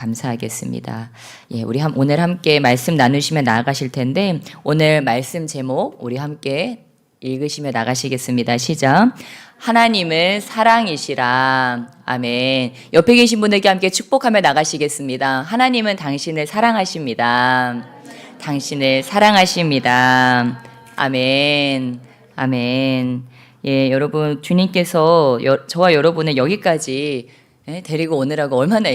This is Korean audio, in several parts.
감사하겠습니다. 예, 우리 오늘 함께 말씀 나누시며 나아가실 텐데 오늘 말씀 제목 우리 함께 읽으시며 나가시겠습니다. 시작. 하나님은 사랑이시라. 아멘. 옆에 계신 분에게 함께 축복하며 나가시겠습니다. 하나님은 당신을 사랑하십니다. 당신을 사랑하십니다. 아멘. 아멘. 예, 여러분 주님께서 저와 여러분을 여기까지 데리고 오느라고 얼마나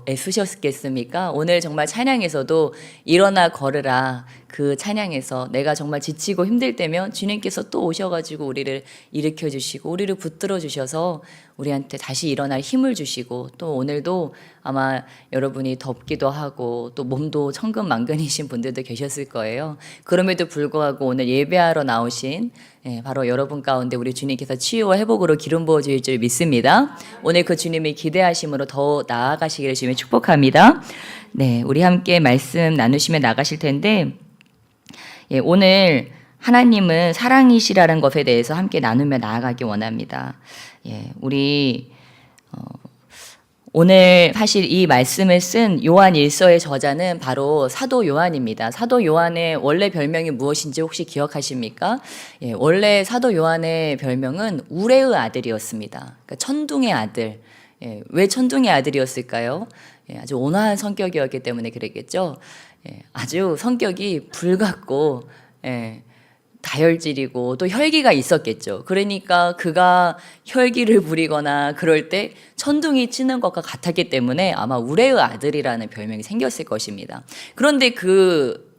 애쓰셨겠습니까? 오늘 정말 찬양에서도 일어나 걸으라 그 찬양에서 내가 정말 지치고 힘들 때면 주님께서 또 오셔가지고 우리를 일으켜 주시고 우리를 붙들어 주셔서 우리한테 다시 일어날 힘을 주시고 또 오늘도 아마 여러분이 덥기도 하고 또 몸도 천근만근이신 분들도 계셨을 거예요. 그럼에도 불구하고 오늘 예배하러 나오신 바로 여러분 가운데 우리 주님께서 치유와 회복으로 기름 부어 주실 줄 믿습니다. 오늘 그 주님의 기대하심으로 더 나아가시기를 주님의 축복합니다. 네, 우리 함께 말씀 나누시며 나가실 텐데 오늘 하나님은 사랑이시라는 것에 대해서 함께 나누며 나아가기 원합니다. 우리 오늘 사실 이 말씀을 쓴 요한 1서의 저자는 바로 사도 요한입니다. 사도 요한의 원래 별명이 무엇인지 혹시 기억하십니까? 원래 사도 요한의 별명은 우레의 아들이었습니다. 그러니까 천둥의 아들. 왜 천둥의 아들이었을까요? 아주 온화한 성격이었기 때문에 그랬겠죠. 아주 성격이 불같고 다혈질이고 또 혈기가 있었겠죠. 그러니까 그가 혈기를 부리거나 그럴 때 천둥이 치는 것과 같았기 때문에 아마 우레의 아들이라는 별명이 생겼을 것입니다. 그런데 그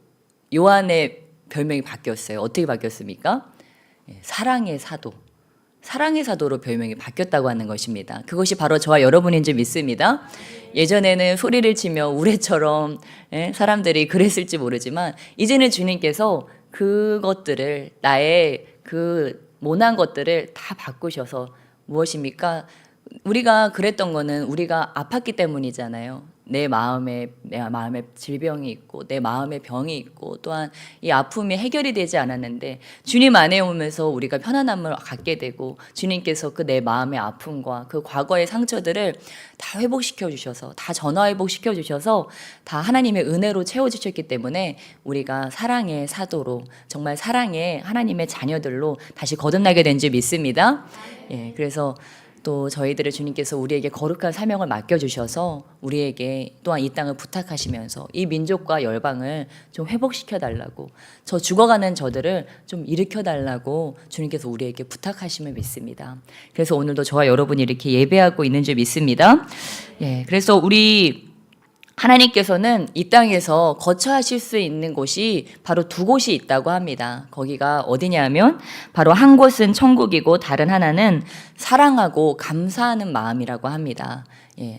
요한의 별명이 바뀌었어요. 어떻게 바뀌었습니까? 사랑의 사도. 사랑의 사도로 별명이 바뀌었다고 하는 것입니다. 그것이 바로 저와 여러분인 줄 믿습니다. 예전에는 소리를 치며 우레처럼 사람들이 그랬을지 모르지만 이제는 주님께서 그것들을 나의 그 모난 것들을 다 바꾸셔서 무엇입니까? 우리가 그랬던 거는 우리가 아팠기 때문이잖아요. 내 마음에 질병이 있고 내 마음에 병이 있고 또한 이 아픔이 해결이 되지 않았는데 주님 안에 오면서 우리가 편안함을 갖게 되고 주님께서 그 내 마음의 아픔과 그 과거의 상처들을 다 회복시켜 주셔서 다 전화 회복시켜 주셔서 다 하나님의 은혜로 채워 주셨기 때문에 우리가 사랑의 사도로 정말 사랑의 하나님의 자녀들로 다시 거듭나게 된 줄 믿습니다. 그래서 또 저희들을 주님께서 우리에게 거룩한 사명을 맡겨주셔서 우리에게 또한 이 땅을 부탁하시면서 이 민족과 열방을 좀 회복시켜 달라고 저 죽어가는 저들을 좀 일으켜 달라고 주님께서 우리에게 부탁하심을 믿습니다. 그래서 오늘도 저와 여러분이 이렇게 예배하고 있는 줄 믿습니다. 그래서 우리 하나님께서는 이 땅에서 거처하실 수 있는 곳이 바로 두 곳이 있다고 합니다. 거기가 어디냐면 바로 한 곳은 천국이고 다른 하나는 사랑하고 감사하는 마음이라고 합니다.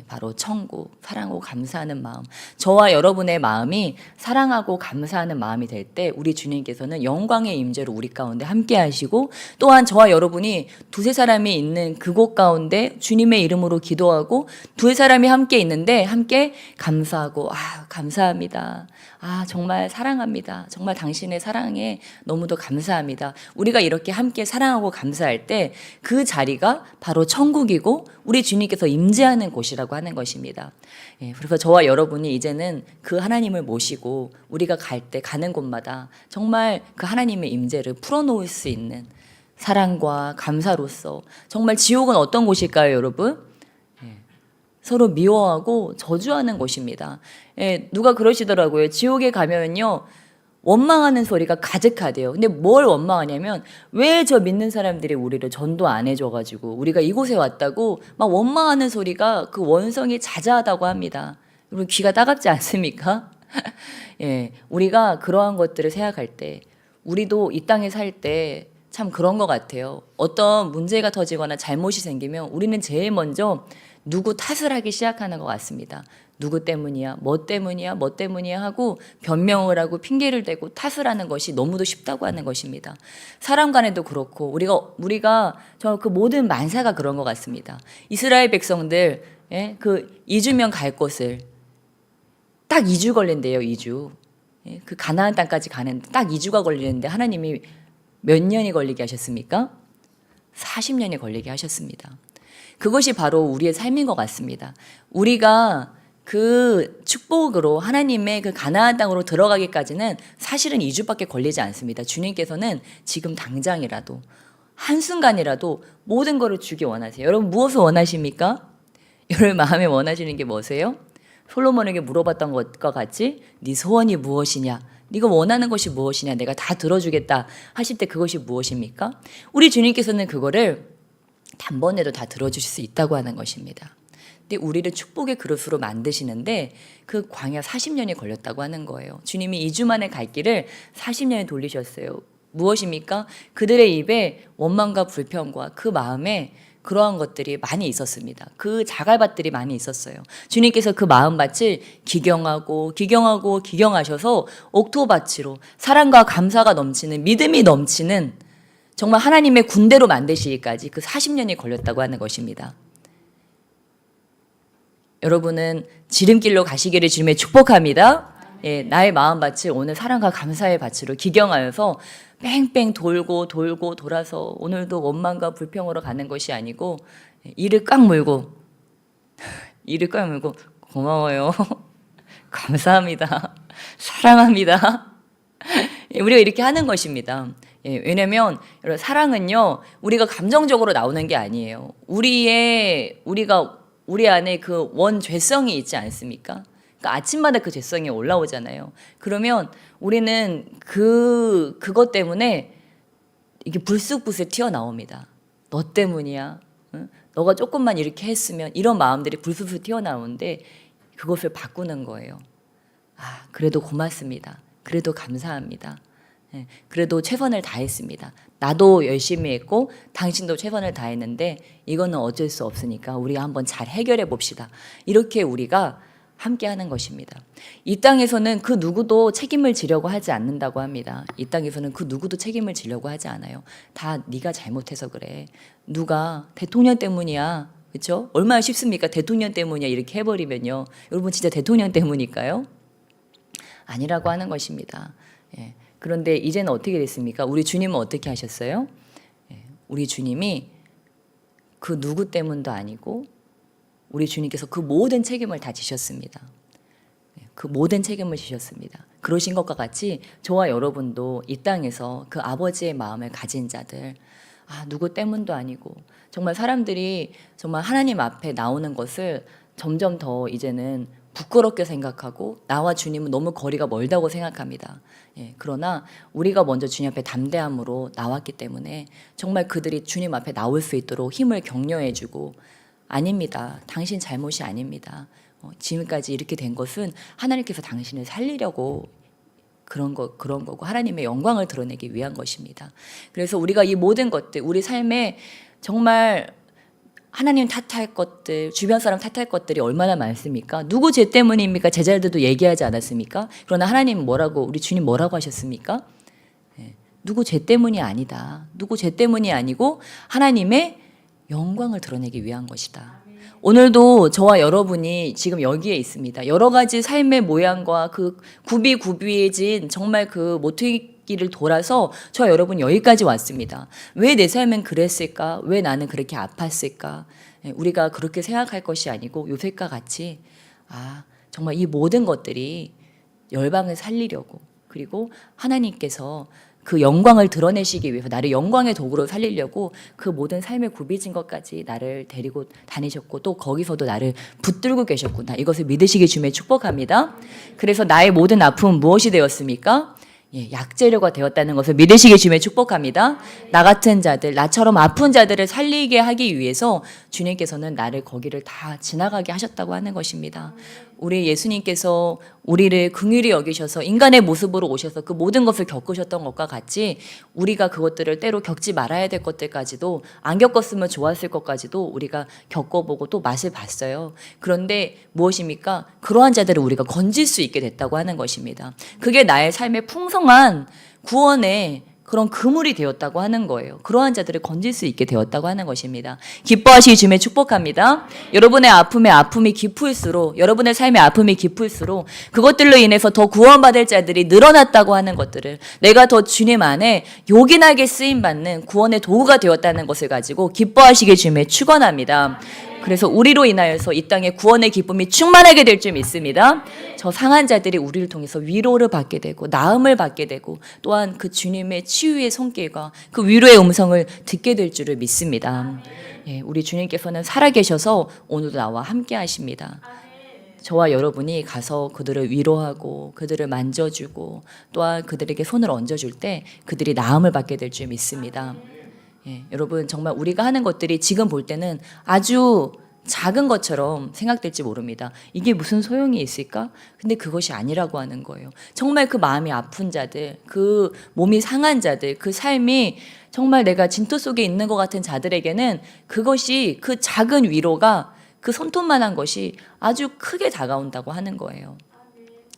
바로 천국, 사랑하고 감사하는 마음. 저와 여러분의 마음이 사랑하고 감사하는 마음이 될 때 우리 주님께서는 영광의 임재로 우리 가운데 함께 하시고 또한 저와 여러분이 두세 사람이 있는 그곳 가운데 주님의 이름으로 기도하고 두세 사람이 함께 있는데 함께 감사하고 감사합니다. 정말 사랑합니다. 정말 당신의 사랑에 너무도 감사합니다. 우리가 이렇게 함께 사랑하고 감사할 때 그 자리가 바로 천국이고 우리 주님께서 임재하는 곳이라고 하는 것입니다. 그래서 저와 여러분이 이제는 그 하나님을 모시고 우리가 갈 때 가는 곳마다 정말 그 하나님의 임재를 풀어놓을 수 있는 사랑과 감사로서 정말 지옥은 어떤 곳일까요, 여러분? 서로 미워하고 저주하는 곳입니다. 누가 그러시더라고요. 지옥에 가면요 원망하는 소리가 가득하대요. 근데 뭘 원망하냐면 왜 저 믿는 사람들이 우리를 전도 안 해줘가지고 우리가 이곳에 왔다고 막 원망하는 소리가 그 원성이 자자하다고 합니다. 여러분 귀가 따갑지 않습니까? 우리가 그러한 것들을 생각할 때 우리도 이 땅에 살 때 참 그런 것 같아요. 어떤 문제가 터지거나 잘못이 생기면 우리는 제일 먼저 누구 탓을 하기 시작하는 것 같습니다. 누구 때문이야, 뭐 때문이야, 뭐 때문이야 하고 변명을 하고 핑계를 대고 탓을 하는 것이 너무도 쉽다고 하는 것입니다. 사람 간에도 그렇고 우리가 저 그 모든 만사가 그런 것 같습니다. 이스라엘 백성들 그 2주면 갈 곳을 딱 2주 걸린대요. 2주. 그 가나안 땅까지 가는데 딱 2주가 걸리는데 하나님이 몇 년이 걸리게 하셨습니까? 40년이 걸리게 하셨습니다. 그것이 바로 우리의 삶인 것 같습니다. 우리가 그 축복으로 하나님의 그 가나안 땅으로 들어가기까지는 사실은 2주밖에 걸리지 않습니다. 주님께서는 지금 당장이라도 한순간이라도 모든 것을 주기 원하세요. 여러분 무엇을 원하십니까? 여러분 마음에 원하시는 게 뭐세요? 솔로몬에게 물어봤던 것과 같이 네 소원이 무엇이냐? 네가 원하는 것이 무엇이냐? 내가 다 들어주겠다 하실 때 그것이 무엇입니까? 우리 주님께서는 그거를 단번에도 다 들어주실 수 있다고 하는 것입니다. 근데 우리를 축복의 그릇으로 만드시는데 그 광야 40년이 걸렸다고 하는 거예요. 주님이 2주 만에 갈 길을 40년에 돌리셨어요. 무엇입니까? 그들의 입에 원망과 불평과 그 마음에 그러한 것들이 많이 있었습니다. 그 자갈밭들이 많이 있었어요. 주님께서 그 마음밭을 기경하셔서 옥토밭으로 사랑과 감사가 넘치는, 믿음이 넘치는 정말 하나님의 군대로 만드시기까지 그 40년이 걸렸다고 하는 것입니다. 여러분은 지름길로 가시기를 주님의 축복합니다. 예, 나의 마음밭을 오늘 사랑과 감사의 밭으로 기경하여서 뺑뺑 돌고 돌아서 오늘도 원망과 불평으로 가는 것이 아니고 이를 꽉 물고 고마워요. 감사합니다. 사랑합니다. 우리가 이렇게 하는 것입니다. 예, 왜냐하면 사랑은요 우리가 감정적으로 나오는 게 아니에요. 우리 안에 그 원죄성이 있지 않습니까? 그러니까 아침마다 그 죄성이 올라오잖아요. 그러면 우리는 그것 때문에 이게 불쑥불쑥 튀어나옵니다. 너 때문이야. 응? 너가 조금만 이렇게 했으면 이런 마음들이 불쑥불쑥 튀어나오는데 그것을 바꾸는 거예요. 아, 그래도 고맙습니다. 그래도 감사합니다. 예, 그래도 최선을 다했습니다. 나도 열심히 했고 당신도 최선을 다했는데 이거는 어쩔 수 없으니까 우리가 한번 잘 해결해 봅시다. 이렇게 우리가 함께 하는 것입니다. 이 땅에서는 그 누구도 책임을 지려고 하지 않는다고 합니다. 이 땅에서는 그 누구도 책임을 지려고 하지 않아요. 다 네가 잘못해서 그래. 누가 대통령 때문이야. 그렇죠? 얼마나 쉽습니까? 대통령 때문이야 이렇게 해버리면요. 여러분 진짜 대통령 때문일까요? 아니라고 하는 것입니다. 예. 그런데 이제는 어떻게 됐습니까? 우리 주님은 어떻게 하셨어요? 예. 우리 주님이 그 누구 때문도 아니고 우리 주님께서 그 모든 책임을 다 지셨습니다. 그 모든 책임을 지셨습니다. 그러신 것과 같이 저와 여러분도 이 땅에서 그 아버지의 마음을 가진 자들, 누구 때문도 아니고 정말 사람들이 정말 하나님 앞에 나오는 것을 점점 더 이제는 부끄럽게 생각하고 나와 주님은 너무 거리가 멀다고 생각합니다. 예, 그러나 우리가 먼저 주님 앞에 담대함으로 나왔기 때문에 정말 그들이 주님 앞에 나올 수 있도록 힘을 격려해주고 아닙니다. 당신 잘못이 아닙니다. 지금까지 이렇게 된 것은 하나님께서 당신을 살리려고 그런 거고 하나님의 영광을 드러내기 위한 것입니다. 그래서 우리가 이 모든 것들 우리 삶에 정말 하나님 탓할 것들, 주변 사람 탓할 것들이 얼마나 많습니까? 누구 죄 때문입니까? 제자들도 얘기하지 않았습니까? 그러나 하나님 우리 주님 뭐라고 하셨습니까? 누구 죄 때문이 아니다. 누구 죄 때문이 아니고 하나님의 영광을 드러내기 위한 것이다. 오늘도 저와 여러분이 지금 여기에 있습니다. 여러 가지 삶의 모양과 그 구비구비해진 정말 그 모퉁이길을 돌아서 저와 여러분 여기까지 왔습니다. 왜 내 삶은 그랬을까? 왜 나는 그렇게 아팠을까? 우리가 그렇게 생각할 것이 아니고 요셉과 같이 정말 이 모든 것들이 열방을 살리려고 그리고 하나님께서 그 영광을 드러내시기 위해서 나를 영광의 도구로 살리려고 그 모든 삶의 굽이진 것까지 나를 데리고 다니셨고 또 거기서도 나를 붙들고 계셨구나. 이것을 믿으시기 주님의 축복합니다. 그래서 나의 모든 아픔은 무엇이 되었습니까? 약재료가 되었다는 것을 믿으시기 주님의 축복합니다. 나 같은 자들, 나처럼 아픈 자들을 살리게 하기 위해서 주님께서는 나를 거기를 다 지나가게 하셨다고 하는 것입니다. 우리 예수님께서 우리를 긍휼히 여기셔서 인간의 모습으로 오셔서 그 모든 것을 겪으셨던 것과 같이 우리가 그것들을 때로 겪지 말아야 될 것들까지도 안 겪었으면 좋았을 것까지도 우리가 겪어보고 또 맛을 봤어요. 그런데 무엇입니까? 그러한 자들을 우리가 건질 수 있게 됐다고 하는 것입니다. 그게 나의 삶의 풍성한 구원의 그런 그물이 되었다고 하는 거예요. 그러한 자들을 건질 수 있게 되었다고 하는 것입니다. 기뻐하시기 주님의 축복합니다. 여러분의 아픔이 깊을수록 여러분의 삶의 아픔이 깊을수록 그것들로 인해서 더 구원받을 자들이 늘어났다고 하는 것들을 내가 더 주님 안에 요긴하게 쓰임받는 구원의 도구가 되었다는 것을 가지고 기뻐하시기 주님의 축원합니다. 그래서 우리로 인하여서 이 땅에 구원의 기쁨이 충만하게 될 줄 믿습니다. 저 상한 자들이 우리를 통해서 위로를 받게 되고 나음을 받게 되고 또한 그 주님의 치유의 손길과 그 위로의 음성을 듣게 될 줄을 믿습니다. 예, 우리 주님께서는 살아계셔서 오늘도 나와 함께 하십니다. 저와 여러분이 가서 그들을 위로하고 그들을 만져주고 또한 그들에게 손을 얹어줄 때 그들이 나음을 받게 될 줄 믿습니다. 예, 여러분 정말 우리가 하는 것들이 지금 볼 때는 아주 작은 것처럼 생각될지 모릅니다. 이게 무슨 소용이 있을까? 근데 그것이 아니라고 하는 거예요. 정말 그 마음이 아픈 자들, 그 몸이 상한 자들, 그 삶이 정말 내가 진토 속에 있는 것 같은 자들에게는 그것이 그 작은 위로가 그 손톱만한 것이 아주 크게 다가온다고 하는 거예요.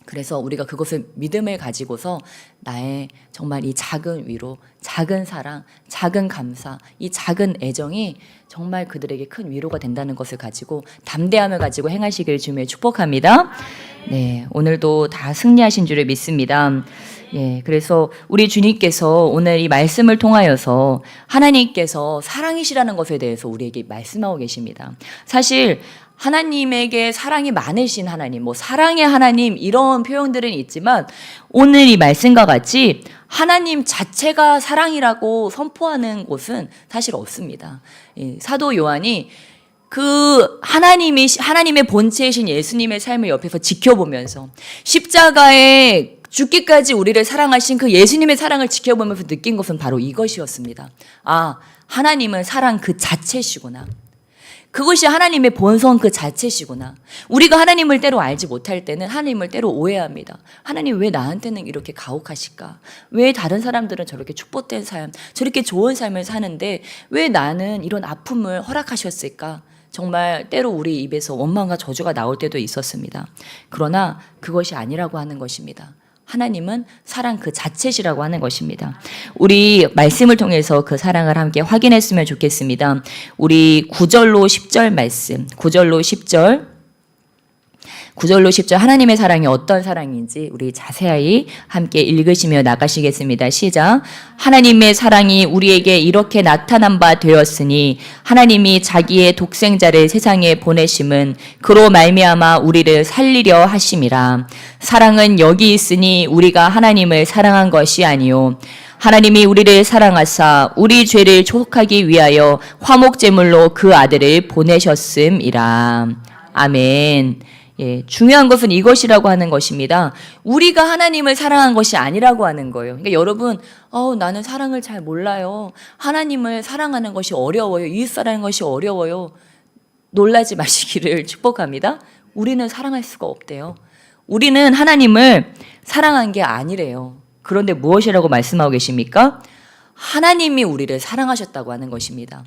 그래서 우리가 그것을 믿음을 가지고서 나의 정말 이 작은 위로, 작은 사랑, 작은 감사, 이 작은 애정이 정말 그들에게 큰 위로가 된다는 것을 가지고 담대함을 가지고 행하시길 주님의 축복합니다. 네, 오늘도 다 승리하신 줄을 믿습니다. 예, 그래서 우리 주님께서 오늘 이 말씀을 통하여서 하나님께서 사랑이시라는 것에 대해서 우리에게 말씀하고 계십니다. 사실 하나님에게 사랑이 많으신 하나님, 뭐 사랑의 하나님 이런 표현들은 있지만 오늘 이 말씀과 같이 하나님 자체가 사랑이라고 선포하는 곳은 사실 없습니다. 사도 요한이 그 하나님의 본체이신 예수님의 삶을 옆에서 지켜보면서 십자가에 죽기까지 우리를 사랑하신 그 예수님의 사랑을 지켜보면서 느낀 것은 바로 이것이었습니다. 아, 하나님은 사랑 그 자체시구나. 그것이 하나님의 본성 그 자체시구나. 우리가 하나님을 때로 알지 못할 때는 하나님을 때로 오해합니다. 하나님 왜 나한테는 이렇게 가혹하실까? 왜 다른 사람들은 저렇게 축복된 삶, 저렇게 좋은 삶을 사는데 왜 나는 이런 아픔을 허락하셨을까? 정말 때로 우리 입에서 원망과 저주가 나올 때도 있었습니다. 그러나 그것이 아니라고 하는 것입니다. 하나님은 사랑 그 자체시라고 하는 것입니다. 우리 말씀을 통해서 그 사랑을 함께 확인했으면 좋겠습니다. 우리 9절로 10절 말씀, 9절로 10절 하나님의 사랑이 어떤 사랑인지 우리 자세히 함께 읽으시며 나가시겠습니다. 시작. 하나님의 사랑이 우리에게 이렇게 나타난 바 되었으니 하나님이 자기의 독생자를 세상에 보내심은 그로 말미암아 우리를 살리려 하심이라. 사랑은 여기 있으니 우리가 하나님을 사랑한 것이 아니요 하나님이 우리를 사랑하사 우리 죄를 속하기 위하여 화목제물로 그 아들을 보내셨음이라. 아멘. 예, 중요한 것은 이것이라고 하는 것입니다. 우리가 하나님을 사랑한 것이 아니라고 하는 거예요. 그러니까 여러분, 나는 사랑을 잘 몰라요. 하나님을 사랑하는 것이 어려워요. 이웃사랑하는 것이 어려워요. 놀라지 마시기를 축복합니다. 우리는 사랑할 수가 없대요. 우리는 하나님을 사랑한 게 아니래요. 그런데 무엇이라고 말씀하고 계십니까? 하나님이 우리를 사랑하셨다고 하는 것입니다.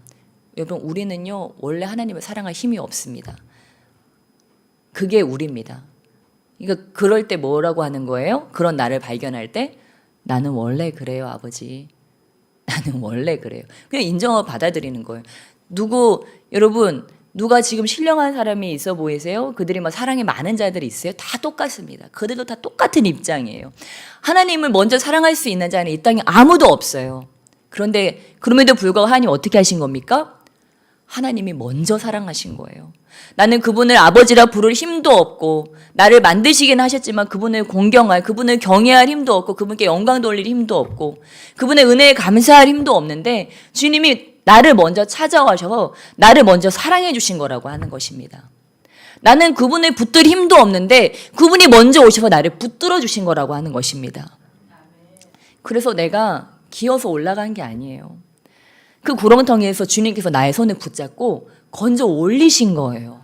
여러분, 우리는요, 원래 하나님을 사랑할 힘이 없습니다. 그게 우리입니다. 그러니까 그럴 때 뭐라고 하는 거예요? 그런 나를 발견할 때 나는 원래 그래요, 아버지. 나는 원래 그래요. 그냥 인정하고 받아들이는 거예요. 여러분, 누가 지금 신령한 사람이 있어 보이세요? 그들이 막 사랑이 많은 자들이 있어요? 다 똑같습니다. 그들도 다 똑같은 입장이에요. 하나님을 먼저 사랑할 수 있는 자는 이 땅에 아무도 없어요. 그런데 그럼에도 불구하고 하나님 어떻게 하신 겁니까? 하나님이 먼저 사랑하신 거예요. 나는 그분을 아버지라 부를 힘도 없고 나를 만드시긴 하셨지만 그분을 공경할, 그분을 경외할 힘도 없고 그분께 영광 돌릴 힘도 없고 그분의 은혜에 감사할 힘도 없는데 주님이 나를 먼저 찾아가셔서 나를 먼저 사랑해 주신 거라고 하는 것입니다. 나는 그분을 붙들 힘도 없는데 그분이 먼저 오셔서 나를 붙들어 주신 거라고 하는 것입니다. 그래서 내가 기어서 올라간 게 아니에요. 그 구렁텅이에서 주님께서 나의 손을 붙잡고 건져 올리신 거예요.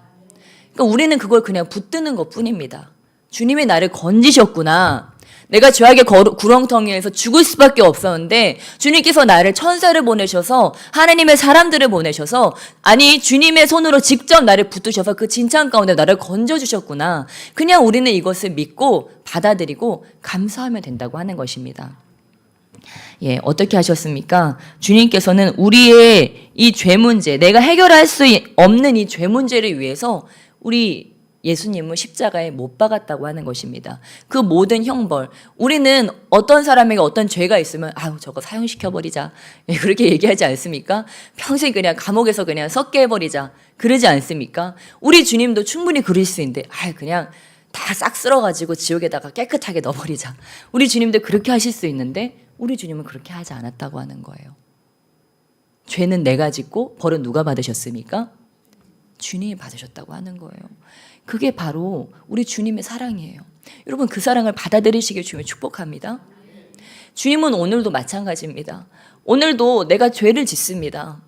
그러니까 우리는 그걸 그냥 붙드는 것 뿐입니다. 주님이 나를 건지셨구나. 내가 죄악의 구렁텅이에서 죽을 수밖에 없었는데 주님께서 나를 천사를 보내셔서 하나님의 사람들을 보내셔서 아니 주님의 손으로 직접 나를 붙드셔서 그 진창 가운데 나를 건져주셨구나. 그냥 우리는 이것을 믿고 받아들이고 감사하면 된다고 하는 것입니다. 예, 어떻게 하셨습니까? 주님께서는 우리의 이 죄 문제, 내가 해결할 수 없는 이 죄 문제를 위해서 우리 예수님은 십자가에 못 박았다고 하는 것입니다. 그 모든 형벌, 우리는 어떤 사람에게 어떤 죄가 있으면 아우 저거 사형시켜버리자 그렇게 얘기하지 않습니까? 평생 그냥 감옥에서 그냥 썩게 해버리자 그러지 않습니까? 우리 주님도 충분히 그럴 수 있는데 그냥 다 싹 쓸어가지고 지옥에다가 깨끗하게 넣어버리자. 우리 주님도 그렇게 하실 수 있는데 우리 주님은 그렇게 하지 않았다고 하는 거예요. 죄는 내가 짓고 벌은 누가 받으셨습니까? 주님이 받으셨다고 하는 거예요. 그게 바로 우리 주님의 사랑이에요. 여러분 그 사랑을 받아들이시길 주님을 축복합니다. 주님은 오늘도 마찬가지입니다. 오늘도 내가 죄를 짓습니다.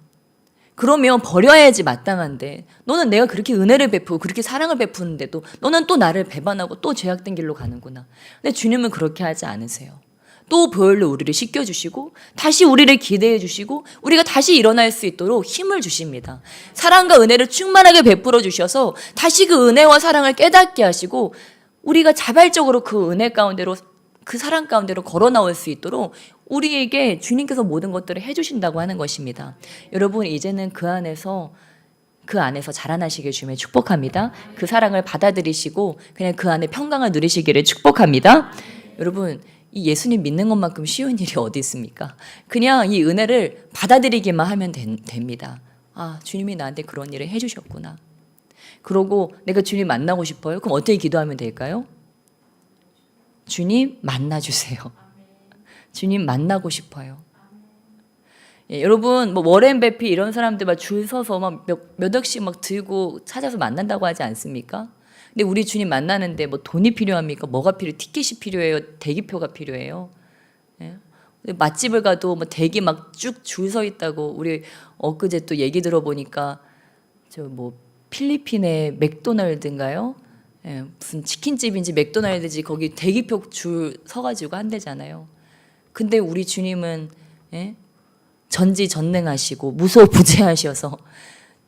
그러면 버려야지 마땅한데 너는 내가 그렇게 은혜를 베푸고 그렇게 사랑을 베푸는데도 너는 또 나를 배반하고 또 죄악된 길로 가는구나. 근데 주님은 그렇게 하지 않으세요. 또 보혈로 우리를 씻겨주시고 다시 우리를 기대해 주시고 우리가 다시 일어날 수 있도록 힘을 주십니다. 사랑과 은혜를 충만하게 베풀어 주셔서 다시 그 은혜와 사랑을 깨닫게 하시고 우리가 자발적으로 그 은혜 가운데로 그 사랑 가운데로 걸어 나올 수 있도록 우리에게 주님께서 모든 것들을 해주신다고 하는 것입니다. 여러분 이제는 그 안에서 자라나시길 주님의 축복합니다. 그 사랑을 받아들이시고 그냥 그 안에 평강을 누리시기를 축복합니다. 여러분 이 예수님 믿는 것만큼 쉬운 일이 어디 있습니까? 그냥 이 은혜를 받아들이기만 하면 됩니다. 주님이 나한테 그런 일을 해주셨구나. 그러고 내가 주님 만나고 싶어요? 그럼 어떻게 기도하면 될까요? 주님 만나주세요. 주님 만나고 싶어요. 여러분 뭐 워렌 버핏 이런 사람들 막 줄 서서 막 몇 억씩 막 들고 찾아서 만난다고 하지 않습니까? 근데 우리 주님 만나는데 뭐 돈이 필요합니까? 뭐가 필요해요? 티켓이 필요해요? 대기표가 필요해요? 예? 맛집을 가도 뭐 대기 막 쭉 줄 서 있다고 우리 엊그제 또 얘기 들어보니까 저 뭐 필리핀의 맥도날드인가요? 예, 무슨 치킨집인지 맥도날드인지 거기 대기표 줄 서가지고 한대잖아요. 근데 우리 주님은 전지전능하시고 무소부재하셔서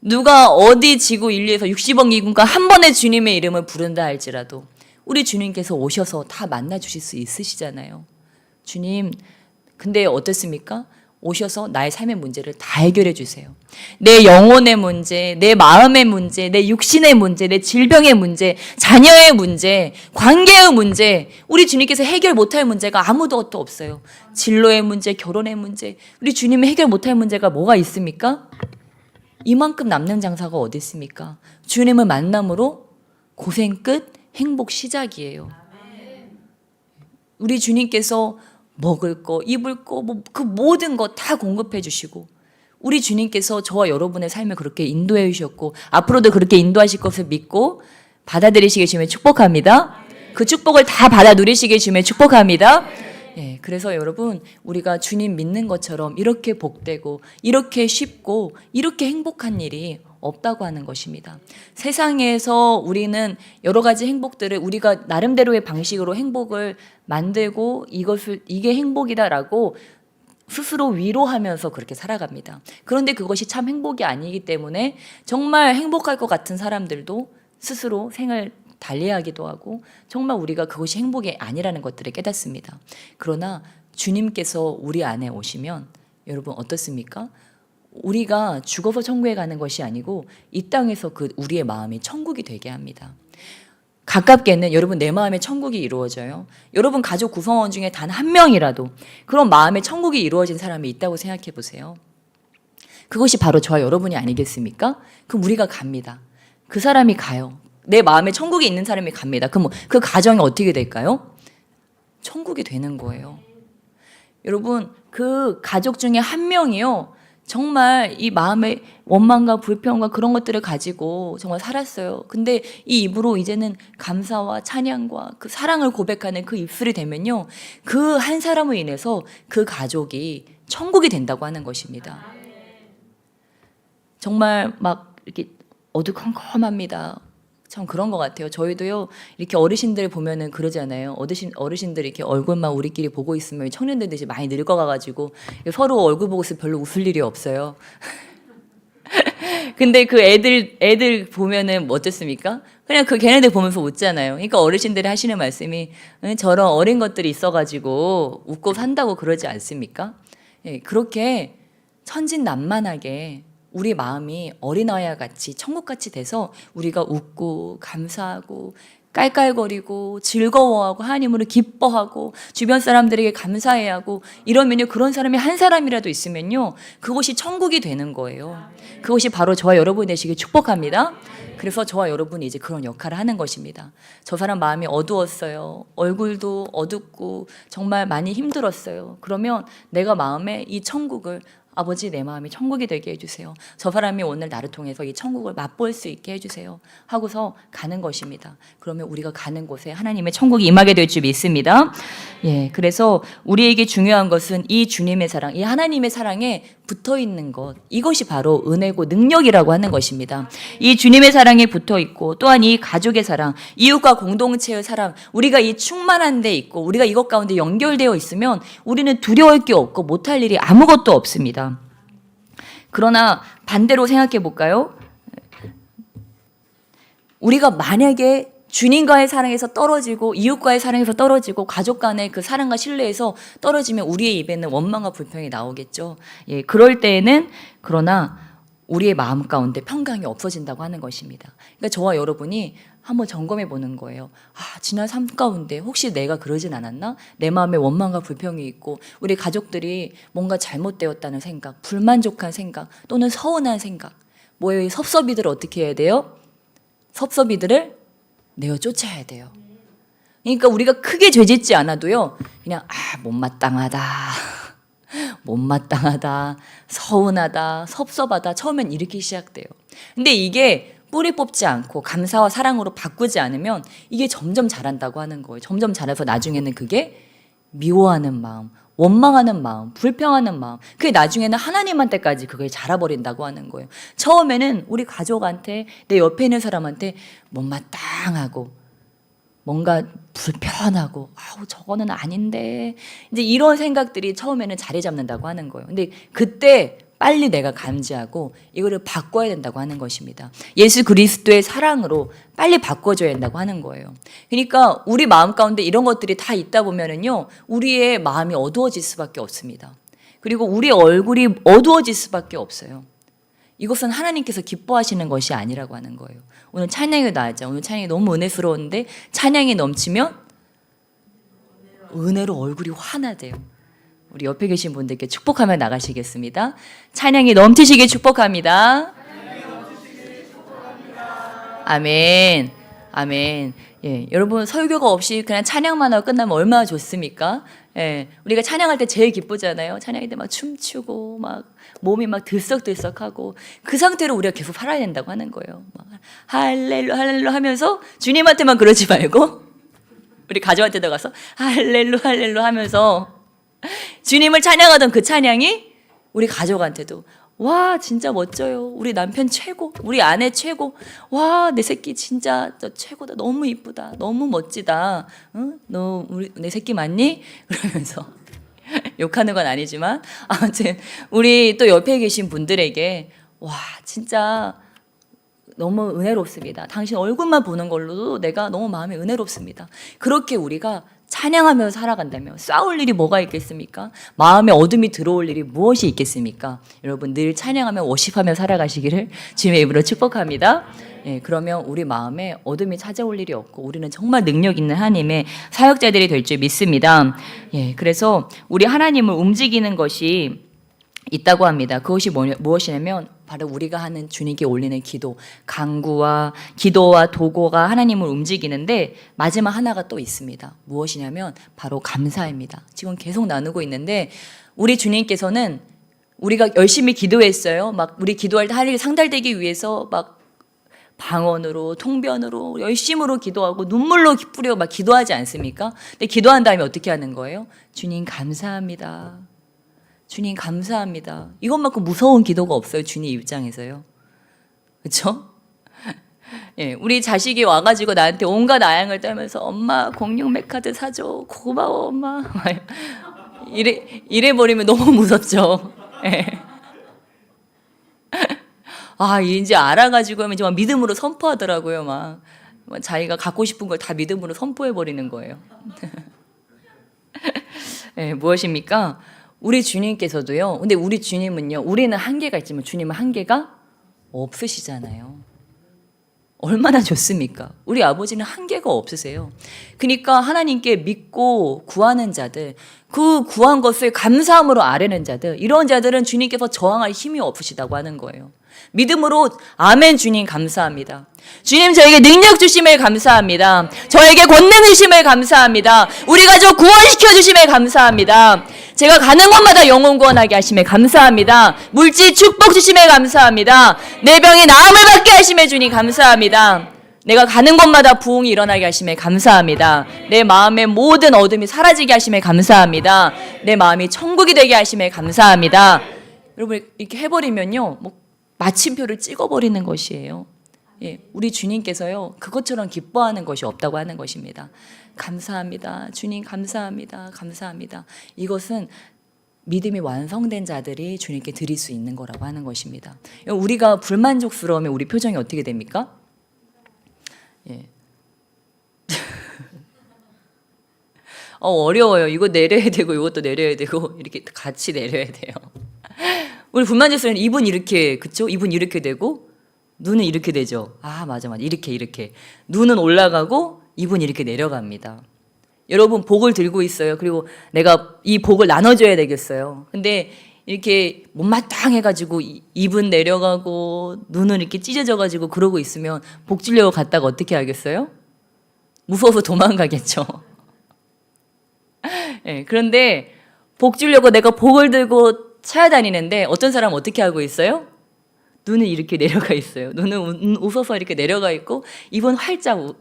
누가 어디 지구 인류에서 60억 인구가 한 번에 주님의 이름을 부른다 할지라도 우리 주님께서 오셔서 다 만나주실 수 있으시잖아요. 주님 근데 어떻습니까? 오셔서 나의 삶의 문제를 다 해결해 주세요. 내 영혼의 문제, 내 마음의 문제, 내 육신의 문제, 내 질병의 문제, 자녀의 문제, 관계의 문제, 우리 주님께서 해결 못할 문제가 아무도 없어요. 진로의 문제, 결혼의 문제, 우리 주님이 해결 못할 문제가 뭐가 있습니까? 이만큼 남는 장사가 어디 있습니까? 주님을 만남으로 고생 끝, 행복 시작이에요. 우리 주님께서 먹을 거, 입을 거, 뭐 그 모든 거 다 공급해 주시고 우리 주님께서 저와 여러분의 삶을 그렇게 인도해 주셨고 앞으로도 그렇게 인도하실 것을 믿고 받아들이시길 주님의 축복합니다. 그 축복을 다 받아 누리시길 주님의 축복합니다. 예, 그래서 여러분 우리가 주님 믿는 것처럼 이렇게 복되고 이렇게 쉽고 이렇게 행복한 일이 없다고 하는 것입니다. 세상에서 우리는 여러 가지 행복들을 우리가 나름대로의 방식으로 행복을 만들고 이게 행복이다라고 스스로 위로하면서 그렇게 살아갑니다. 그런데 그것이 참 행복이 아니기 때문에 정말 행복할 것 같은 사람들도 스스로 생을 달리하기도 하고 정말 우리가 그것이 행복이 아니라는 것들을 깨닫습니다. 그러나 주님께서 우리 안에 오시면 여러분 어떻습니까? 우리가 죽어서 천국에 가는 것이 아니고 이 땅에서 그 우리의 마음이 천국이 되게 합니다. 가깝게는 여러분 내 마음에 천국이 이루어져요. 여러분 가족 구성원 중에 단 한 명이라도 그런 마음에 천국이 이루어진 사람이 있다고 생각해 보세요. 그것이 바로 저와 여러분이 아니겠습니까? 그럼 우리가 갑니다. 그 사람이 가요. 내 마음에 천국이 있는 사람이 갑니다. 그럼 그 가정이 어떻게 될까요? 천국이 되는 거예요. 여러분 그 가족 중에 한 명이요. 정말 이 마음의 원망과 불평과 그런 것들을 가지고 정말 살았어요. 근데 이 입으로 이제는 감사와 찬양과 그 사랑을 고백하는 그 입술이 되면요. 그 한 사람으로 인해서 그 가족이 천국이 된다고 하는 것입니다. 정말 막 이렇게 어두컴컴합니다. 참 그런 것 같아요. 저희도요 이렇게 어르신들 보면은 그러잖아요. 어르신들 이렇게 얼굴만 우리끼리 보고 있으면 청년들이 많이 늙어가가지고 서로 얼굴 보고 있으면 별로 웃을 일이 없어요. 근데 그 애들 보면은 뭐 어떻습니까? 그냥 그 걔네들 보면서 웃잖아요. 그러니까 어르신들이 하시는 말씀이 저런 어린 것들이 있어가지고 웃고 산다고 그러지 않습니까? 예, 그렇게 천진난만하게 우리 마음이 어린아이와 같이 천국같이 돼서 우리가 웃고 감사하고 깔깔거리고 즐거워하고 하나님으로 기뻐하고 주변 사람들에게 감사해하고 이러면요, 그런 사람이 한 사람이라도 있으면요, 그곳이 천국이 되는 거예요. 그것이 바로 저와 여러분 되시길 축복합니다. 그래서 저와 여러분이 이제 그런 역할을 하는 것입니다. 저 사람 마음이 어두웠어요. 얼굴도 어둡고 정말 많이 힘들었어요. 그러면 내가 마음에 이 천국을, 아버지 내 마음이 천국이 되게 해주세요. 저 사람이 오늘 나를 통해서 이 천국을 맛볼 수 있게 해주세요. 하고서 가는 것입니다. 그러면 우리가 가는 곳에 하나님의 천국이 임하게 될 줄 믿습니다. 예, 그래서 우리에게 중요한 것은 이 주님의 사랑, 이 하나님의 사랑에 붙어 있는 것, 이것이 바로 은혜고 능력이라고 하는 것입니다. 이 주님의 사랑에 붙어 있고 또한 이 가족의 사랑, 이웃과 공동체의 사랑, 우리가 이 충만한 데 있고 우리가 이것 가운데 연결되어 있으면 우리는 두려울 게 없고 못할 일이 아무것도 없습니다. 그러나 반대로 생각해 볼까요? 우리가 만약에 주님과의 사랑에서 떨어지고 이웃과의 사랑에서 떨어지고 가족 간의 그 사랑과 신뢰에서 떨어지면 우리의 입에는 원망과 불평이 나오겠죠. 예, 그럴 때에는 그러나 우리의 마음 가운데 평강이 없어진다고 하는 것입니다. 그러니까 저와 여러분이 한번 점검해 보는 거예요. 지난 삶 가운데 혹시 내가 그러진 않았나? 내 마음에 원망과 불평이 있고 우리 가족들이 뭔가 잘못되었다는 생각, 불만족한 생각 또는 서운한 생각, 뭐예요? 섭섭이들을 어떻게 해야 돼요? 섭섭이들을 내어 쫓아야 돼요. 그러니까 우리가 크게 죄짓지 않아도요, 그냥 못마땅하다, 못마땅하다, 서운하다, 섭섭하다, 처음엔 이렇게 시작돼요. 근데 이게 뿌리 뽑지 않고 감사와 사랑으로 바꾸지 않으면 이게 점점 자란다고 하는 거예요. 점점 자라서 나중에는 그게 미워하는 마음, 원망하는 마음, 불평하는 마음, 그게 나중에는 하나님한테까지 그걸 자라버린다고 하는 거예요. 처음에는 우리 가족한테, 내 옆에 있는 사람한테 못마땅하고 뭔가 불편하고 저거는 아닌데 이제 이런 생각들이 처음에는 자리 잡는다고 하는 거예요. 근데 그때 빨리 내가 감지하고 이거를 바꿔야 된다고 하는 것입니다. 예수 그리스도의 사랑으로 빨리 바꿔줘야 된다고 하는 거예요. 그러니까 우리 마음 가운데 이런 것들이 다 있다 보면은요, 우리의 마음이 어두워질 수밖에 없습니다. 그리고 우리 얼굴이 어두워질 수밖에 없어요. 이것은 하나님께서 기뻐하시는 것이 아니라고 하는 거예요. 오늘 찬양이 나왔죠. 오늘 찬양이 너무 은혜스러운데 찬양이 넘치면 은혜로 얼굴이 환하대요. 우리 옆에 계신 분들께 축복하며 나가시겠습니다. 찬양이 넘치시길 축복합니다. 아멘. 아멘. 예, 여러분 설교가 없이 그냥 찬양만 하고 끝나면 얼마나 좋습니까? 예, 우리가 찬양할 때 제일 기쁘잖아요. 찬양할 때 막 춤추고 막 몸이 막 들썩들썩하고 그 상태로 우리가 계속 살아야 된다고 하는 거예요. 막 할렐루 할렐루 하면서 주님한테만 그러지 말고 우리 가족한테도 가서 할렐루 할렐루 하면서 주님을 찬양하던 그 찬양이 우리 가족한테도 와 진짜 멋져요. 우리 남편 최고, 우리 아내 최고, 와 내 새끼 진짜 최고다. 너무 이쁘다. 너무 멋지다. 응? 너 내 새끼 맞니? 그러면서 욕하는 건 아니지만 아무튼 우리 또 옆에 계신 분들에게 와 진짜 너무 은혜롭습니다. 당신 얼굴만 보는 걸로도 내가 너무 마음이 은혜롭습니다. 그렇게 우리가 찬양하며 살아간다면 싸울 일이 뭐가 있겠습니까? 마음에 어둠이 들어올 일이 무엇이 있겠습니까? 여러분 늘 찬양하며 워십하며 살아가시기를 주님의 이름으로 축복합니다. 예, 그러면 우리 마음에 어둠이 찾아올 일이 없고 우리는 정말 능력 있는 하나님의 사역자들이 될 줄 믿습니다. 예, 그래서 우리 하나님을 움직이는 것이 있다고 합니다. 그것이 무엇이냐면 바로 우리가 하는 주님께 올리는 기도, 간구와 기도와 도고가 하나님을 움직이는데 마지막 하나가 또 있습니다. 무엇이냐면 바로 감사입니다. 지금 계속 나누고 있는데 우리 주님께서는 우리가 열심히 기도했어요. 막 우리 기도할 때 하나님께 상달되기 위해서 막 방언으로 통변으로 열심으로 기도하고 눈물로 뿌려 막 기도하지 않습니까? 근데 기도한 다음에 어떻게 하는 거예요? 주님 감사합니다. 주님 감사합니다. 이것만큼 무서운 기도가 없어요. 주님 입장에서요. 그렇죠? 예, 우리 자식이 와가지고 나한테 온갖 아양을 떨면서 엄마 공룡메카드 사줘. 고마워 엄마. 이래 버리면 너무 무섭죠. 예. 이제 알아가지고 하면 정말 믿음으로 선포하더라고요. 막 자기가 갖고 싶은 걸 다 믿음으로 선포해 버리는 거예요. 예, 무엇입니까? 우리 주님께서도요. 근데 우리 주님은요. 우리는 한계가 있지만 주님은 한계가 없으시잖아요. 얼마나 좋습니까? 우리 아버지는 한계가 없으세요. 그러니까 하나님께 믿고 구하는 자들, 그 구한 것을 감사함으로 아뢰는 자들, 이런 자들은 주님께서 저항할 힘이 없으시다고 하는 거예요. 믿음으로 아멘 주님 감사합니다. 주님 저에게 능력 주심을 감사합니다. 저에게 권능 주심을 감사합니다. 우리 가족 구원시켜 주심을 감사합니다. 제가 가는 곳마다 영혼 구원하게 하심에 감사합니다. 물질 축복 주심에 감사합니다. 내 병이 나음을 받게 하심에 주님 감사합니다. 내가 가는 곳마다 부흥이 일어나게 하심에 감사합니다. 내 마음의 모든 어둠이 사라지게 하심에 감사합니다. 내 마음이 천국이 되게 하심에 감사합니다. 여러분 이렇게 해버리면요, 뭐 마침표를 찍어버리는 것이에요. 예, 우리 주님께서요 그것처럼 기뻐하는 것이 없다고 하는 것입니다. 감사합니다. 주님 감사합니다. 감사합니다. 이것은 믿음이 완성된 자들이 주님께 드릴 수 있는 거라고 하는 것입니다. 우리가 불만족스러우면 우리 표정이 어떻게 됩니까? 예. 어려워요. 이거 내려야 되고 이것도 내려야 되고 이렇게 같이 내려야 돼요. 우리 불만족스러우면 입은 이렇게, 그쵸? 입은 이렇게 되고 눈은 이렇게 되죠. 아 맞아 이렇게 눈은 올라가고 입은 이렇게 내려갑니다. 여러분 복을 들고 있어요. 그리고 내가 이 복을 나눠줘야 되겠어요. 근데 이렇게 못마땅해가지고 입은 내려가고 눈은 이렇게 찢어져가지고 그러고 있으면 복 주려고 갔다가 어떻게 하겠어요? 무서워서 도망가겠죠. 네, 그런데 복 주려고 내가 복을 들고 찾아다니는데 어떤 사람은 어떻게 하고 있어요? 눈은 이렇게 내려가 있어요. 눈은 웃어서 이렇게 내려가 있고 입은 활짝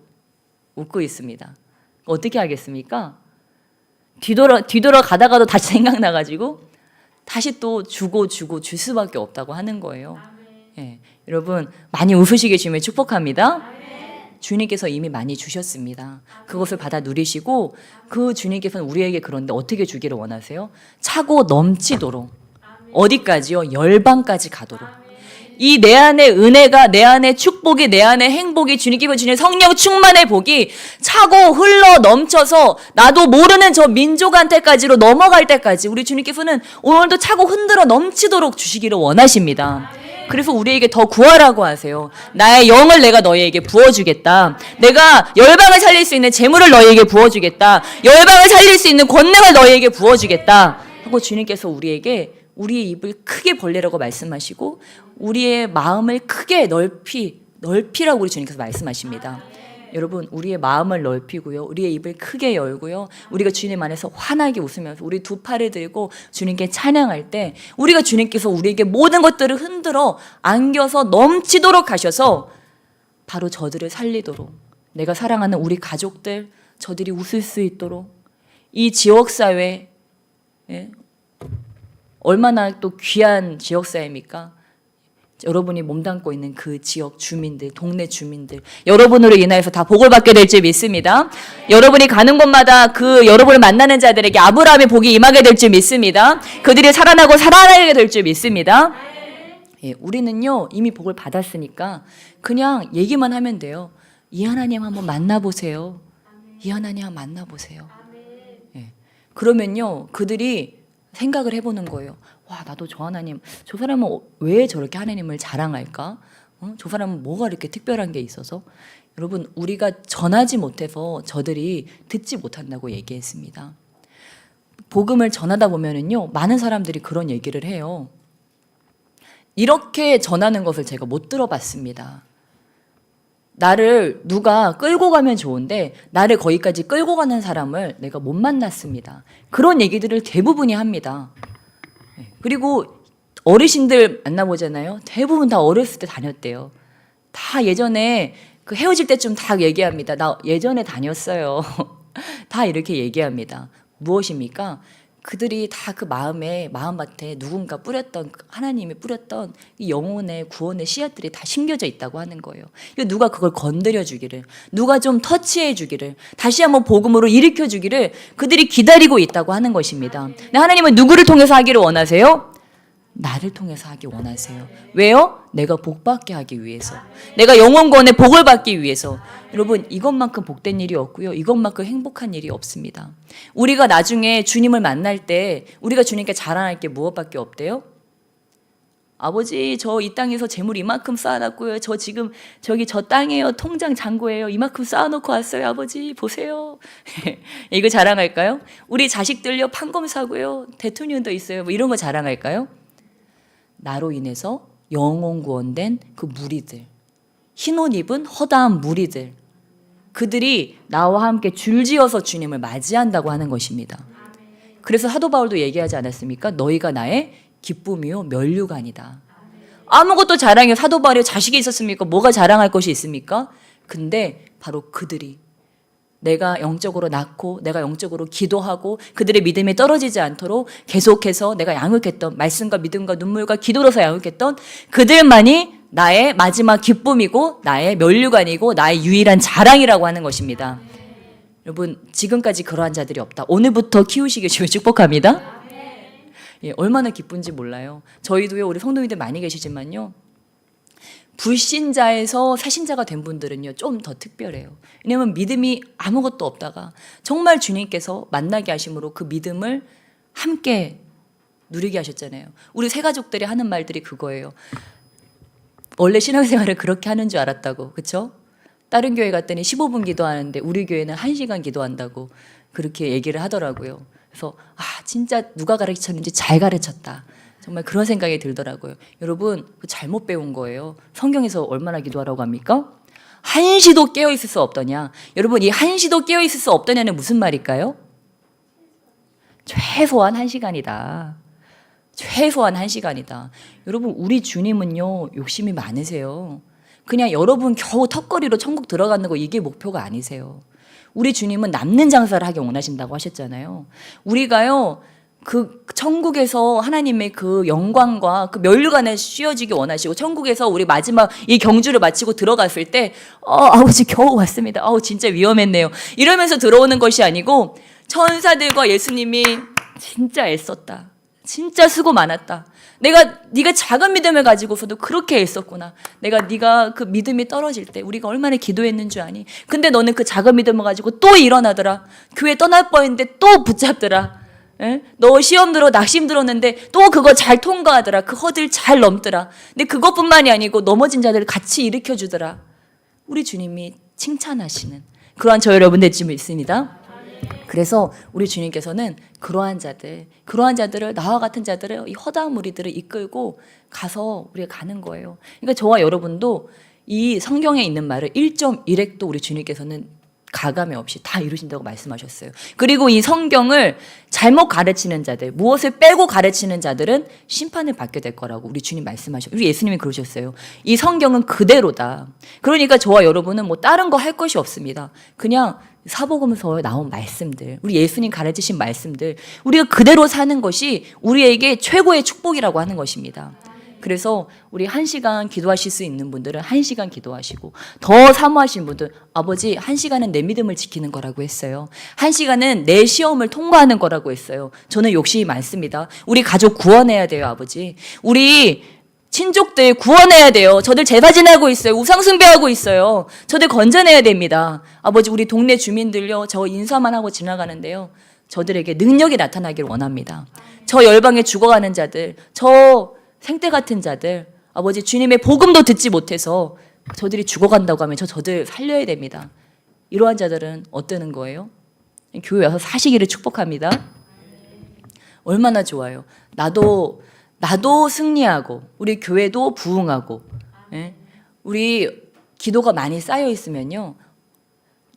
웃고 있습니다. 어떻게 하겠습니까? 뒤돌아 가다가도 다시 생각나가지고 다시 또 주고 줄 수밖에 없다고 하는 거예요. 예, 여러분 많이 웃으시게 주님을 축복합니다. 주님께서 이미 많이 주셨습니다. 그것을 받아 누리시고 그 주님께서는 우리에게 그런데 어떻게 주기를 원하세요? 차고 넘치도록 어디까지요? 열방까지 가도록. 이 내 안의 은혜가, 내 안의 축복이, 내 안의 행복이, 주님께서 주신 성령 충만의 복이 차고 흘러 넘쳐서 나도 모르는 저 민족한테까지로 넘어갈 때까지 우리 주님께서는 오늘도 차고 흔들어 넘치도록 주시기를 원하십니다. 그래서 우리에게 더 구하라고 하세요. 나의 영을 내가 너희에게 부어주겠다. 내가 열방을 살릴 수 있는 재물을 너희에게 부어주겠다. 열방을 살릴 수 있는 권능을 너희에게 부어주겠다. 하고 주님께서 우리에게 우리의 입을 크게 벌리라고 말씀하시고 우리의 마음을 크게 넓히라고 우리 주님께서 말씀하십니다. 여러분 우리의 마음을 넓히고요. 우리의 입을 크게 열고요. 우리가 주님 안에서 환하게 웃으면서 우리 두 팔을 들고 주님께 찬양할 때 우리가 주님께서 우리에게 모든 것들을 흔들어 안겨서 넘치도록 하셔서 바로 저들을 살리도록 내가 사랑하는 우리 가족들 저들이 웃을 수 있도록 이 지역사회 얼마나 또 귀한 지역사회입니까? 여러분이 몸담고 있는 그 지역 주민들, 동네 주민들, 여러분으로 인하여서 다 복을 받게 될 줄 믿습니다. 여러분이 가는 곳마다 그 여러분을 만나는 자들에게 아브라함의 복이 임하게 될 줄 믿습니다. 그들이 살아나고 살아나게 될 줄 믿습니다. 예, 우리는요 이미 복을 받았으니까 그냥 얘기만 하면 돼요. 이 하나님 한번 만나보세요. 이 하나님 한번 만나보세요. 예, 그러면요 그들이 생각을 해보는 거예요. 와 나도 저 하나님, 저 사람은 왜 저렇게 하나님을 자랑할까? 저 사람은 뭐가 이렇게 특별한 게 있어서? 여러분 우리가 전하지 못해서 저들이 듣지 못한다고 얘기했습니다. 복음을 전하다 보면은요 많은 사람들이 그런 얘기를 해요. 이렇게 전하는 것을 제가 못 들어봤습니다. 나를 누가 끌고 가면 좋은데 나를 거기까지 끌고 가는 사람을 내가 못 만났습니다. 그런 얘기들을 대부분이 합니다. 그리고 어르신들 만나보잖아요. 대부분 다 어렸을 때 다녔대요. 다 예전에 그 헤어질 때쯤 다 얘기합니다. 나 예전에 다녔어요. 다 이렇게 얘기합니다. 무엇입니까? 그들이 다 그 마음밭에 누군가 뿌렸던 하나님이 뿌렸던 이 영혼의 구원의 씨앗들이 다 심겨져 있다고 하는 거예요. 누가 그걸 건드려 주기를, 누가 좀 터치해 주기를, 다시 한번 복음으로 일으켜 주기를 그들이 기다리고 있다고 하는 것입니다. 하나님은 누구를 통해서 하기를 원하세요? 나를 통해서 하기 원하세요. 왜요? 내가 복받게 하기 위해서. 내가 영원권의 복을 받기 위해서. 여러분, 이것만큼 복된 일이 없고요. 이것만큼 행복한 일이 없습니다. 우리가 나중에 주님을 만날 때 우리가 주님께 자랑할 게 무엇밖에 없대요? 아버지, 저 이 땅에서 재물 이만큼 쌓아놨고요. 저 지금 저기 저 땅이에요. 통장 잔고예요. 이만큼 쌓아놓고 왔어요. 아버지, 보세요. 이거 자랑할까요? 우리 자식들요, 판검 사고요. 대통령도 있어요. 뭐 이런 거 자랑할까요? 나로 인해서 영혼 구원된 그 무리들, 흰 옷 입은 허다한 무리들, 그들이 나와 함께 줄지어서 주님을 맞이한다고 하는 것입니다. 그래서 사도 바울도 얘기하지 않았습니까? 너희가 나의 기쁨이요 면류관이다. 아무것도 자랑해요. 사도 바울이 자식이 있었습니까? 뭐가 자랑할 것이 있습니까? 근데 바로 그들이 내가 영적으로 낳고 내가 영적으로 기도하고 그들의 믿음이 떨어지지 않도록 계속해서 내가 양육했던 말씀과 믿음과 눈물과 기도로서 양육했던 그들만이 나의 마지막 기쁨이고 나의 면류관이고 나의 유일한 자랑이라고 하는 것입니다. 여러분, 지금까지 그러한 자들이 없다. 오늘부터 키우시길 주여 축복합니다. 예, 얼마나 기쁜지 몰라요. 저희도요, 우리 성도님들 많이 계시지만요, 불신자에서 새신자가 된 분들은요, 좀 더 특별해요. 왜냐하면 믿음이 아무것도 없다가 정말 주님께서 만나게 하심으로 그 믿음을 함께 누리게 하셨잖아요. 우리 새 가족들이 하는 말들이 그거예요. 원래 신앙생활을 그렇게 하는 줄 알았다고, 그렇죠? 다른 교회 갔더니 15분 기도하는데 우리 교회는 1시간 기도한다고 그렇게 얘기를 하더라고요. 그래서 진짜 누가 가르쳤는지 잘 가르쳤다. 정말 그런 생각이 들더라고요. 여러분, 잘못 배운 거예요. 성경에서 얼마나 기도하라고 합니까? 한시도 깨어있을 수 없더냐. 여러분, 이 한시도 깨어있을 수 없더냐는 무슨 말일까요? 최소한 1시간이다. 최소한 1시간이다. 여러분, 우리 주님은요, 욕심이 많으세요. 그냥 여러분 겨우 턱걸이로 천국 들어가는 거 이게 목표가 아니세요. 우리 주님은 남는 장사를 하기 원하신다고 하셨잖아요. 우리가요, 그 천국에서 하나님의 그 영광과 그 면류관에 씌워지기 원하시고 천국에서 우리 마지막 이 경주를 마치고 들어갔을 때 아버지 겨우 왔습니다. 진짜 위험했네요. 이러면서 들어오는 것이 아니고 천사들과 예수님이 진짜 애썼다. 진짜 수고 많았다. 네가 작은 믿음을 가지고서도 그렇게 애썼구나. 네가 그 믿음이 떨어질 때 우리가 얼마나 기도했는 줄 아니. 근데 너는 그 작은 믿음을 가지고 또 일어나더라. 교회 떠날 뻔했는데 또 붙잡더라. 에? 너 시험 들어 낙심 들었는데 또 그거 잘 통과하더라. 그 허들 잘 넘더라. 근데 그것뿐만이 아니고 넘어진 자들을 같이 일으켜주더라. 우리 주님이 칭찬하시는 그러한 저 여러분들 쯤 있습니다. 그래서 우리 주님께서는 그러한 자들을 나와 같은 자들을 이 허다한 무리들을 이끌고 가서 우리가 가는 거예요. 그러니까 저와 여러분도 이 성경에 있는 말을 1.1획도 우리 주님께서는 가감이 없이 다 이루신다고 말씀하셨어요. 그리고 이 성경을 잘못 가르치는 자들, 무엇을 빼고 가르치는 자들은 심판을 받게 될 거라고 우리 주님 말씀하셨어요. 우리 예수님이 그러셨어요. 이 성경은 그대로다. 그러니까 저와 여러분은 뭐 다른 거 할 것이 없습니다. 그냥 사복음서에 나온 말씀들, 우리 예수님 가르치신 말씀들, 우리가 그대로 사는 것이 우리에게 최고의 축복이라고 하는 것입니다. 그래서 우리 1시간 기도하실 수 있는 분들은 1시간 기도하시고, 더 사모하신 분들, 아버지 1시간은 내 믿음을 지키는 거라고 했어요. 1시간은 내 시험을 통과하는 거라고 했어요. 저는 욕심이 많습니다. 우리 가족 구원해야 돼요, 아버지. 우리 친족들 구원해야 돼요. 저들 제사 지내고 있어요. 우상 숭배하고 있어요. 저들 건져내야 됩니다. 아버지, 우리 동네 주민들요, 저 인사만 하고 지나가는데요, 저들에게 능력이 나타나길 원합니다. 저 열방에 죽어가는 자들, 저 생떼 같은 자들, 아버지 주님의 복음도 듣지 못해서 저들이 죽어간다고 하면 저들 살려야 됩니다. 이러한 자들은 어떠는 거예요? 교회 와서 사시기를 축복합니다. 얼마나 좋아요. 나도 승리하고 우리 교회도 부흥하고, 예? 우리 기도가 많이 쌓여 있으면요,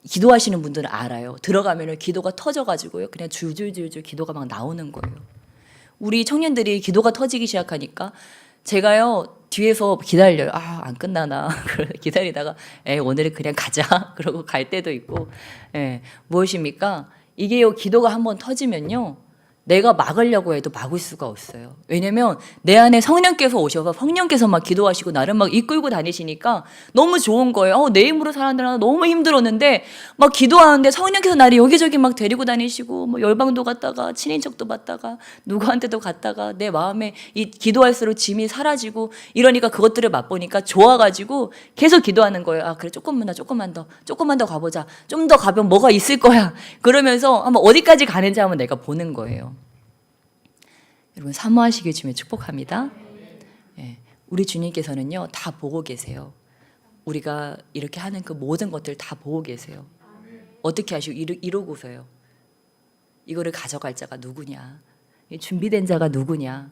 기도하시는 분들은 알아요. 들어가면 기도가 터져가지고요, 그냥 줄줄줄줄 기도가 막 나오는 거예요. 우리 청년들이 기도가 터지기 시작하니까 제가요, 뒤에서 기다려요. 안 끝나나. 기다리다가 오늘은 그냥 가자. 그러고 갈 때도 있고. 무엇입니까? 이게요, 기도가 한번 터지면요, 내가 막으려고 해도 막을 수가 없어요. 왜냐면 내 안에 성령께서 오셔서 성령께서 막 기도하시고 나를 막 이끌고 다니시니까 너무 좋은 거예요. 내 힘으로 살아내느라 너무 힘들었는데 막 기도하는데 성령께서 나를 여기저기 막 데리고 다니시고 뭐 열방도 갔다가 친인척도 봤다가 누구한테도 갔다가 내 마음에 이 기도할수록 짐이 사라지고 이러니까 그것들을 맛보니까 좋아가지고 계속 기도하는 거예요. 아 그래 조금만 더 가보자. 좀 더 가면 뭐가 있을 거야. 그러면서 한번 어디까지 가는지 한번 내가 보는 거예요. 여러분 사모하시길 주님의 축복합니다. 예, 우리 주님께서는요 다 보고 계세요. 우리가 이렇게 하는 그 모든 것들 다 보고 계세요. 어떻게 하시고 이러고서요. 이거를 가져갈 자가 누구냐? 준비된 자가 누구냐?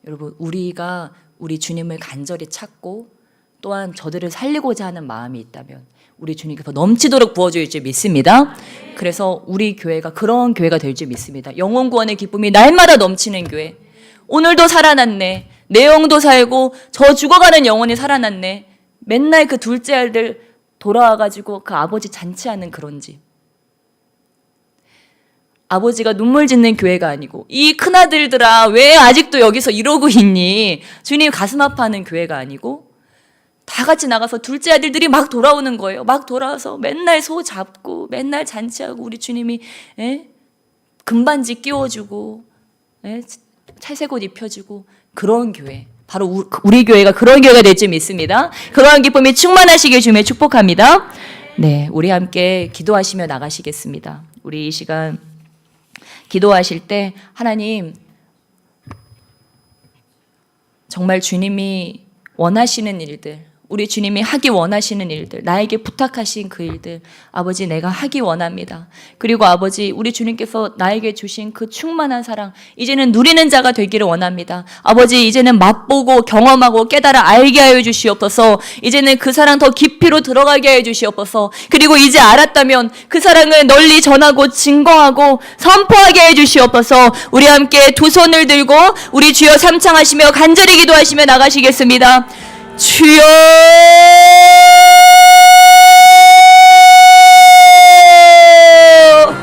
여러분 우리가 우리 주님을 간절히 찾고 또한 저들을 살리고자 하는 마음이 있다면 우리 주님께서 넘치도록 부어줄 줄 믿습니다. 그래서 우리 교회가 그런 교회가 될 줄 믿습니다. 영혼 구원의 기쁨이 날마다 넘치는 교회. 오늘도 살아났네. 내 영도 살고 저 죽어가는 영혼이 살아났네. 맨날 그 둘째 아들 돌아와가지고 그 아버지 잔치하는 그런 집. 아버지가 눈물 짓는 교회가 아니고 이 큰아들들아 왜 아직도 여기서 이러고 있니? 주님 가슴 아파하는 교회가 아니고 다 같이 나가서 둘째 아들들이 막 돌아오는 거예요. 막 돌아와서 맨날 소 잡고 맨날 잔치하고 우리 주님이 금반지 끼워주고 찰색 옷 입혀주고 그런 교회. 바로 우리 교회가 그런 교회가 될 줄 믿습니다. 그러한 기쁨이 충만하시길 주님의 축복합니다. 네, 우리 함께 기도하시며 나가시겠습니다. 우리 이 시간 기도하실 때 하나님 정말 주님이 원하시는 일들 우리 주님이 하기 원하시는 일들 나에게 부탁하신 그 일들 아버지 내가 하기 원합니다. 그리고 아버지 우리 주님께서 나에게 주신 그 충만한 사랑 이제는 누리는 자가 되기를 원합니다. 아버지 이제는 맛보고 경험하고 깨달아 알게 하여 주시옵소서. 이제는 그 사랑 더 깊이로 들어가게 하여 주시옵소서. 그리고 이제 알았다면 그 사랑을 널리 전하고 증거하고 선포하게 해 주시옵소서. 우리 함께 두 손을 들고 우리 주여 삼창하시며 간절히 기도하시며 나가시겠습니다. 주여